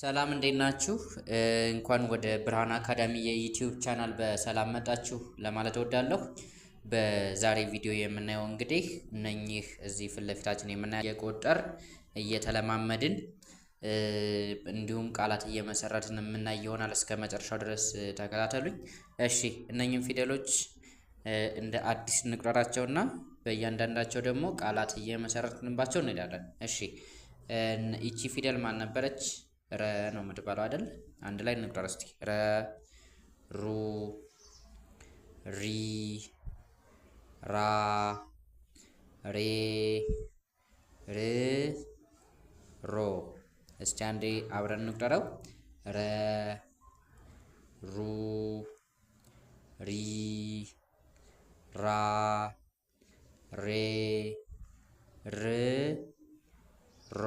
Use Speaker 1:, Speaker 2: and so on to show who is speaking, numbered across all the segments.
Speaker 1: ሰላም እንዴት ናችሁ? እንኳን ወደ ብርሃን አካዳሚ የዩቲዩብ ቻናል በሰላም መጣችሁ ለማለት እወዳለሁ። በዛሬ ቪዲዮ የምናየው እንግዲህ እነኚህ እዚህ ፊት ለፊታችን የምናየው የቆጠር እየተለማመድን እንዲሁም ቃላት እየመሰረትን የምናይ ይሆናል። እስከ መጨረሻው ድረስ ተከታተሉኝ። እሺ እነኚህን ፊደሎች እንደ አዲስ እንቁጠራቸውና በእያንዳንዳቸው ደግሞ ቃላት እየመሰረትንባቸው እንሄዳለን። እሺ ይቺ ፊደል ማን ነበረች? ረ ነው የምትባለው አይደል? አንድ ላይ እንቁጠር እስቲ። ረ፣ ሩ፣ ሪ፣ ራ፣ ሬ፣ ር፣ ሮ። እስቲ አንዴ አብረን እንቁጠረው። ረ፣ ሩ፣ ሪ፣ ራ፣ ሬ፣ ር፣ ሮ።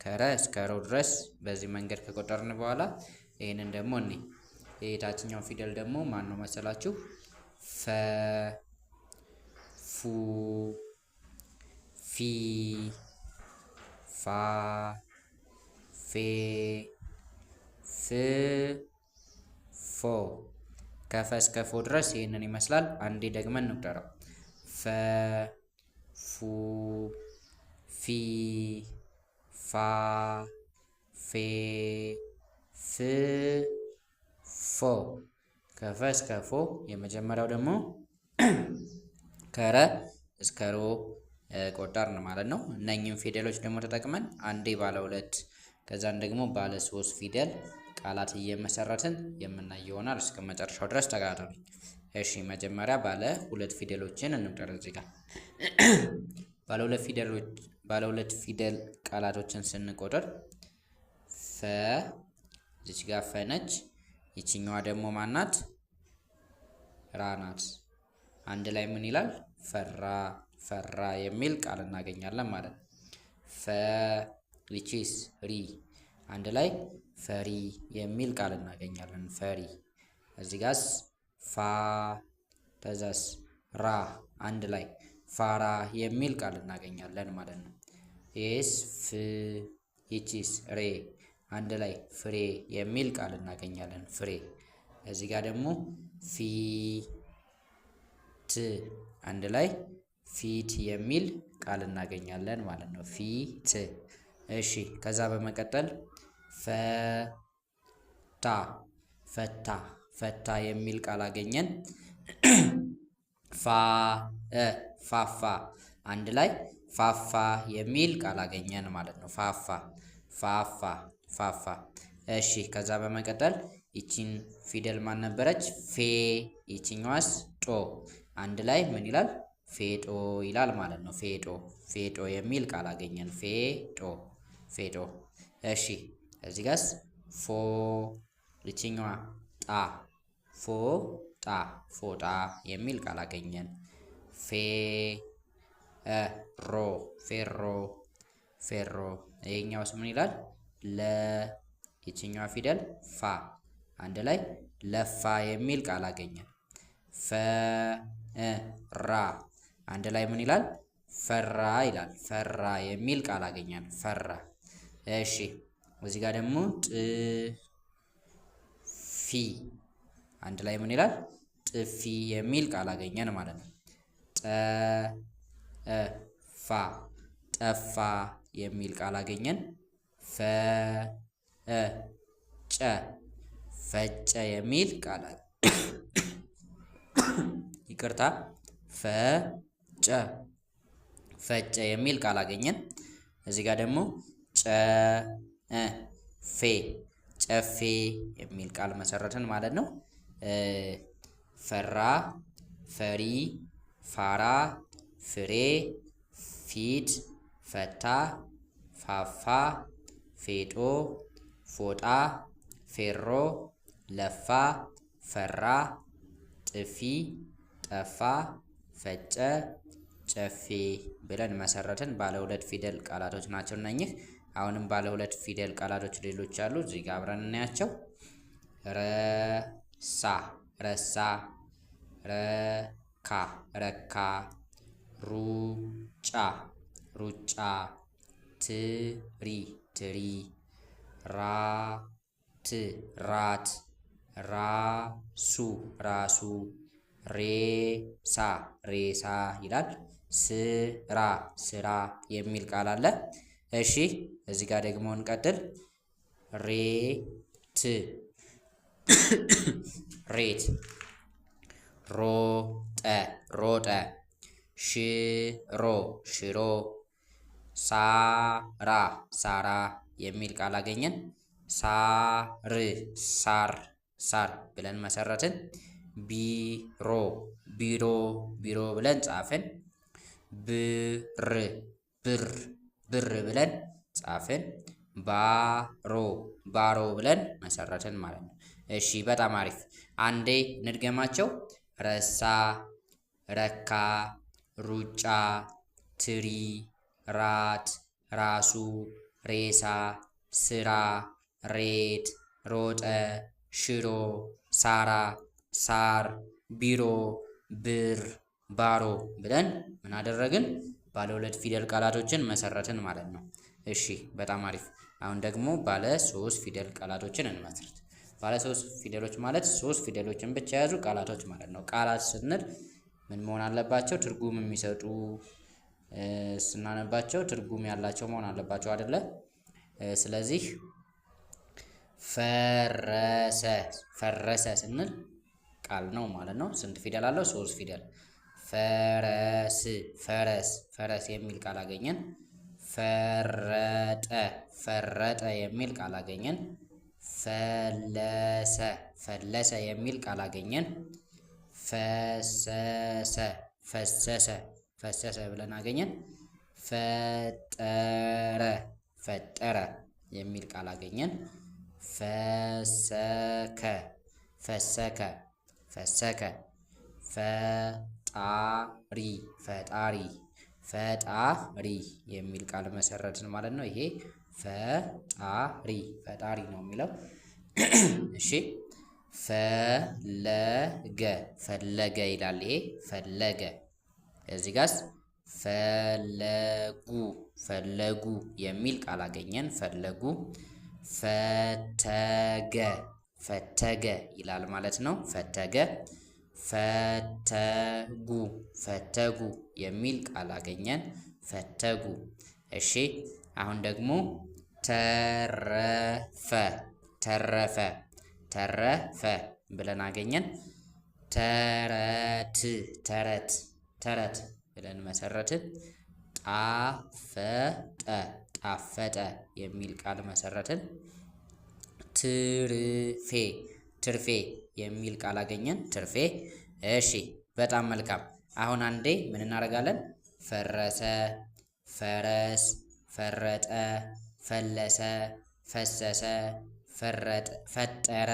Speaker 1: ከረ እስከ ሮ ድረስ በዚህ መንገድ ከቆጠርን በኋላ ይህንን ደግሞ እኔ የታችኛው ፊደል ደግሞ ማን ነው መሰላችሁ? ፈ፣ ፉ፣ ፊ፣ ፋ፣ ፌ፣ ፍ፣ ፎ። ከፈ እስከ ፎ ድረስ ይህንን ይመስላል። አንዴ ደግመን እንቁጠረው። ፈ፣ ፉ፣ ፊ፣ ፋ፣ ፌ፣ ፍ፣ ፎ። ከፈ እስከ ፎ። የመጀመሪያው ደግሞ ከረ እስከ ሮ ቆጠርን ማለት ነው። እነኚህን ፊደሎች ደግሞ ተጠቅመን አንዴ ባለ ሁለት ከዛን ደግሞ ባለ ሶስት ፊደል ቃላት እየመሰረትን የምናይ ይሆናል። እስከ መጨረሻው ድረስ ተከታተሉኝ። እሺ መጀመሪያ ባለ ሁለት ፊደሎችን እንቁጠር። እዚህ ጋር ባለ ሁለት ፊደል ቃላቶችን ስንቆጥር ፈ፣ እዚች ጋር ፈ ነች። ይችኛዋ ደግሞ ማናት? ራ ናት። አንድ ላይ ምን ይላል? ፈራ፣ ፈራ የሚል ቃል እናገኛለን ማለት ነው። ፈ፣ ይቺስ ሪ፣ አንድ ላይ ፈሪ የሚል ቃል እናገኛለን። ፈሪ። እዚህ ጋርስ ፋ፣ ተዛስ ራ፣ አንድ ላይ ፋራ የሚል ቃል እናገኛለን ማለት ነው። ይህስ ፍ፣ ይቺስ ሬ፣ አንድ ላይ ፍሬ የሚል ቃል እናገኛለን። ፍሬ። እዚህ ጋር ደግሞ ፊ፣ ት፣ አንድ ላይ ፊት የሚል ቃል እናገኛለን ማለት ነው። ፊት። እሺ ከዛ በመቀጠል ፈ፣ ታ፣ ፈታ፣ ፈታ የሚል ቃል አገኘን። ፋ፣ ፋፋ፣ አንድ ላይ ፋፋ የሚል ቃል አገኘን ማለት ነው። ፋፋ፣ ፋፋ፣ ፋፋ። እሺ ከዛ በመቀጠል ይቺን ፊደል ማን ነበረች? ፌ። ይቺኛዋስ ጦ፣ አንድ ላይ ምን ይላል? ፌጦ ይላል ማለት ነው። ፌጦ፣ ፌጦ የሚል ቃል አገኘን። ፌጦ፣ ፌጦ። እሺ እዚህ ጋርስ ፎ፣ ይቺኛዋ ጣ፣ ፎ ጣ፣ ፎጣ የሚል ቃል አገኘን። ፌ፣ ሮ፣ ፌሮ፣ ፌሮ። ይሄኛውስ ምን ይላል? ለ፣ ይችኛዋ ፊደል ፋ፣ አንድ ላይ ለፋ የሚል ቃል አገኘን። ፈ፣ ራ፣ አንድ ላይ ምን ይላል? ፈራ ይላል። ፈራ የሚል ቃል አገኘን። ፈራ። እሺ እዚህ ጋር ደግሞ ጥ፣ ፊ፣ አንድ ላይ ምን ይላል? ጥፊ የሚል ቃል አገኘን ማለት ነው። ጠ፣ ፋ፣ ጠፋ የሚል ቃል አገኘን። ፈ፣ ጨ፣ ፈጨ የሚል ቃል ይቅርታ፣ ፈ፣ ጨ፣ ፈጨ የሚል ቃል አገኘን። እዚህ ጋር ደግሞ ጨ፣ ፌ፣ ጨፌ የሚል ቃል መሰረትን ማለት ነው። ፈራ፣ ፈሪ፣ ፋራ፣ ፍሬ፣ ፊት፣ ፈታ፣ ፋፋ፣ ፌጦ፣ ፎጣ፣ ፌሮ፣ ለፋ፣ ፈራ፣ ጥፊ፣ ጠፋ፣ ፈጨ፣ ጨፌ ብለን መሰረትን። ባለ ሁለት ፊደል ቃላቶች ናቸው እነኚህ። አሁንም ባለ ሁለት ፊደል ቃላቶች ሌሎች አሉ። እዚህ ጋር አብረን እናያቸው። ረሳ፣ ረሳ፣ ረካ፣ ረካ፣ ሩጫ፣ ሩጫ፣ ትሪ፣ ትሪ፣ ራት ራት ራሱ ራሱ ሬሳ ሬሳ ይላል። ስራ ስራ የሚል ቃል አለ። እሺ እዚህ ጋር ደግሞ እንቀጥል። ሬት ሬት ሮጠ ሮጠ ሽሮ ሽሮ ሳራ ሳራ የሚል ቃል አገኘን። ሳር ሳር ሳር ብለን መሰረትን። ቢሮ ቢሮ ቢሮ ብለን ጻፍን። ብር ብር ብር ብለን ጻፍን። ባሮ ባሮ ብለን መሰረትን ማለት ነው። እሺ በጣም አሪፍ። አንዴ እንድገማቸው። ረሳ፣ ረካ፣ ሩጫ፣ ትሪ፣ ራት፣ ራሱ፣ ሬሳ፣ ስራ፣ ሬት፣ ሮጠ፣ ሽሮ፣ ሳራ፣ ሳር፣ ቢሮ፣ ብር፣ ባሮ ብለን ምን አደረግን? ባለ 2 ፊደል ቃላቶችን መሰረትን ማለት ነው። እሺ በጣም አሪፍ። አሁን ደግሞ ባለ 3 ፊደል ቃላቶችን እንመስርት። ባለ 3 ፊደሎች ማለት 3 ፊደሎችን ብቻ የያዙ ቃላቶች ማለት ነው። ቃላት ስንል ምን መሆን አለባቸው? ትርጉም የሚሰጡ ስናነባቸው ትርጉም ያላቸው መሆን አለባቸው አይደለ? ስለዚህ ፈረሰ ፈረሰ ስንል ቃል ነው ማለት ነው። ስንት ፊደል አለው? 3 ፊደል። ፈረስ ፈረስ ፈረስ የሚል ቃል አገኘን። ፈረጠ ፈረጠ የሚል ቃል አገኘን። ፈለሰ ፈለሰ የሚል ቃል አገኘን። ፈሰሰ ፈሰሰ ፈሰሰ ብለን አገኘን። ፈጠረ ፈጠረ የሚል ቃል አገኘን። ፈሰከ ፈሰከ ፈሰከ ፈጣሪ ፈጣሪ ፈጣሪ የሚል ቃል መሰረትን ማለት ነው። ይሄ ፈጣሪ ፈጣሪ ነው የሚለው። እሺ ፈለገ ፈለገ ይላል። ይሄ ፈለገ። እዚህ ጋርስ ፈለጉ ፈለጉ የሚል ቃል አገኘን። ፈለጉ። ፈተገ ፈተገ ይላል ማለት ነው። ፈተገ። ፈተጉ ፈተጉ የሚል ቃል አገኘን። ፈተጉ። እሺ አሁን ደግሞ ተረፈ ተረፈ ተረፈ ብለን አገኘን። ተረት ተረት ተረት ብለን መሰረትን። ጣፈጠ ጣፈጠ የሚል ቃል መሰረትን። ትርፌ ትርፌ የሚል ቃል አገኘን። ትርፌ። እሺ በጣም መልካም። አሁን አንዴ ምን እናደርጋለን? ፈረሰ፣ ፈረስ፣ ፈረጠ፣ ፈለሰ፣ ፈሰሰ፣ ፈጠረ፣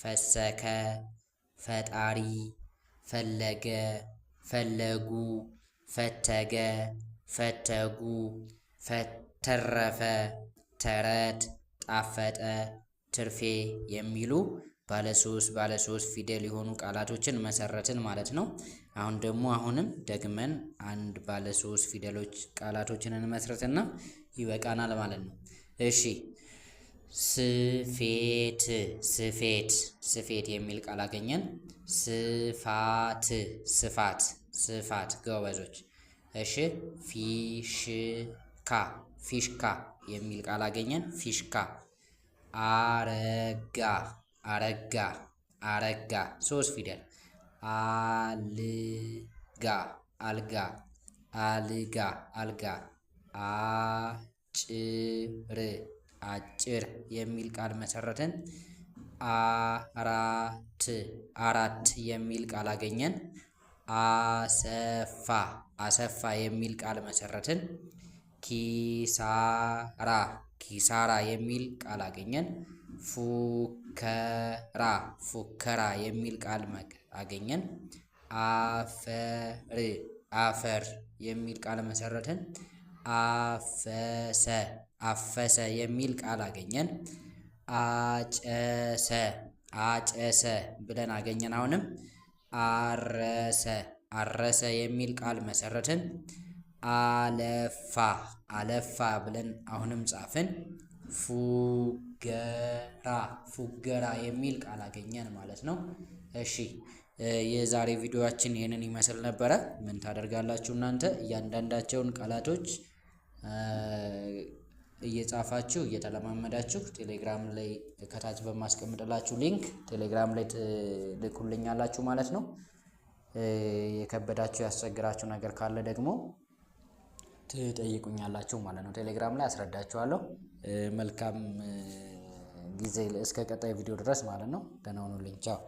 Speaker 1: ፈሰከ፣ ፈጣሪ፣ ፈለገ፣ ፈለጉ፣ ፈተገ፣ ፈተጉ፣ ተረፈ፣ ተረት፣ ጣፈጠ፣ ትርፌ የሚሉ ባለ 3 ፊደል የሆኑ ቃላቶችን መሰረትን ማለት ነው። አሁን ደግሞ አሁንም ደግመን አንድ ባለ 3 ፊደሎች ቃላቶችን እንመስረትና ይበቃናል ማለት ነው። እሺ ስፌት ስፌት ስፌት የሚል ቃል አገኘን። ስፋት ስፋት ስፋት ጎበዞች። እሺ ፊሽካ ፊሽካ የሚል ቃል አገኘን። ፊሽካ። አረጋ አረጋ አረጋ 3 ፊደል። አልጋ አልጋ አልጋ አልጋ። አጭር አጭር የሚል ቃል መሰረትን። አራት አራት የሚል ቃል አገኘን። አሰፋ አሰፋ የሚል ቃል መሰረትን። ኪሳራ ኪሳራ የሚል ቃል አገኘን። ፉከራ ፉከራ የሚል ቃል አገኘን። አፈር አፈር የሚል ቃል መሰረትን። አፈሰ አፈሰ የሚል ቃል አገኘን። አጨሰ አጨሰ ብለን አገኘን። አሁንም አረሰ አረሰ የሚል ቃል መሰረትን። አለፋ አለፋ ብለን አሁንም ጻፍን። ፉገራ የሚል ቃል አገኘን ማለት ነው። እሺ የዛሬ ቪዲዮአችን ይህንን ይመስል ነበረ። ምን ታደርጋላችሁ እናንተ እያንዳንዳቸውን ቃላቶች እየጻፋችሁ እየተለማመዳችሁ ቴሌግራም ላይ ከታች በማስቀምጥላችሁ ሊንክ ቴሌግራም ላይ ልኩልኛላችሁ ማለት ነው። የከበዳችሁ ያስቸግራችሁ ነገር ካለ ደግሞ ትጠይቁኛላችሁ ማለት ነው። ቴሌግራም ላይ አስረዳችኋለሁ። መልካም ጊዜ እስከ ቀጣይ ቪዲዮ ድረስ ማለት ነው። ደህና ሁኑልኝ። ቻው